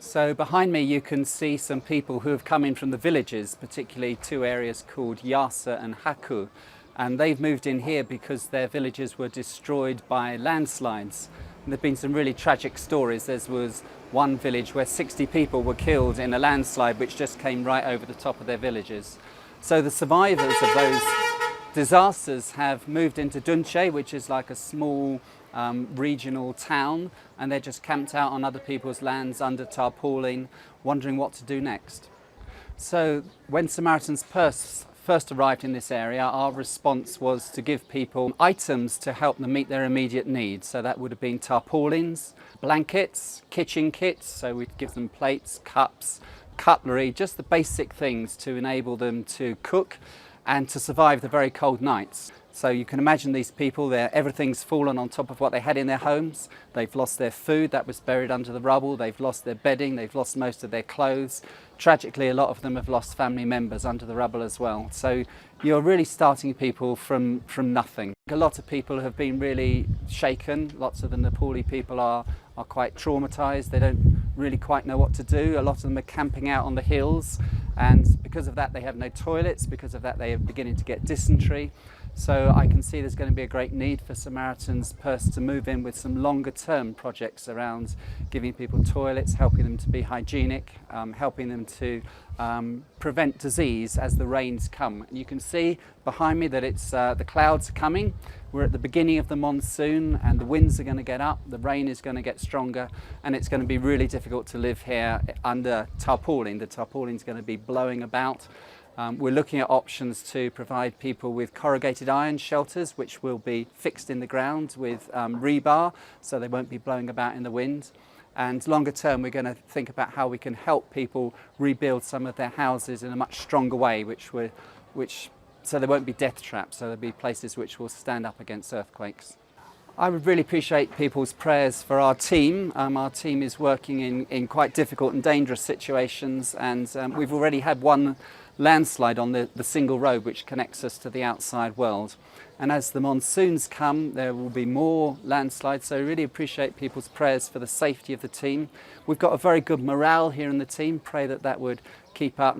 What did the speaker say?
So behind me you can see some people who have come in from the villages, particularly two areas called Yasa and Haku. And they've moved in here because their villages were destroyed by landslides. And there have been some really tragic stories. There was one village where 60 people were killed in a landslide which just came right over the top of their villages. So the survivors of those disasters have moved into Dhunche, which is like a small regional town, and they're just camped out on other people's lands under tarpaulin, wondering what to do next. So when Samaritans Purse first arrived in this area, our response was to give people items to help them meet their immediate needs. So that would have been tarpaulins, blankets, kitchen kits, so we'd give them plates, cups, cutlery, just the basic things to enable them to cook and to survive the very cold nights. So you can imagine these people, everything's fallen on top of what they had in their homes. They've lost their food that was buried under the rubble. They've lost their bedding. They've lost most of their clothes. Tragically, a lot of them have lost family members under the rubble as well. So you're really starting people from nothing. A lot of people have been really shaken. Lots of the Nepali people are quite traumatized. They don't really quite know what to do. A lot of them are camping out on the hills, and because of that they have no toilets. Because of that they are beginning to get dysentery. So I can see there's going to be a great need for Samaritans Purse to move in with some longer term projects around giving people toilets, helping them to be hygienic, helping them to prevent disease as the rains come. And you can see behind me that it's the clouds are coming. We're at the beginning of the monsoon and the winds are going to get up, the rain is going to get stronger, and it's going to be really difficult to live here under tarpaulin. The tarpaulin is going to be blowing about. We're looking at options to provide people with corrugated iron shelters, which will be fixed in the ground with rebar, so they won't be blowing about in the wind. And longer term, we're going to think about how we can help people rebuild some of their houses in a much stronger way, so there won't be death traps, so there'll be places which will stand up against earthquakes. I would really appreciate people's prayers for our team. Our team is working in quite difficult and dangerous situations, and we've already had one landslide on the single road which connects us to the outside world. And as the monsoons come, there will be more landslides, so I really appreciate people's prayers for the safety of the team. We've got a very good morale here in the team. Pray that that would keep up.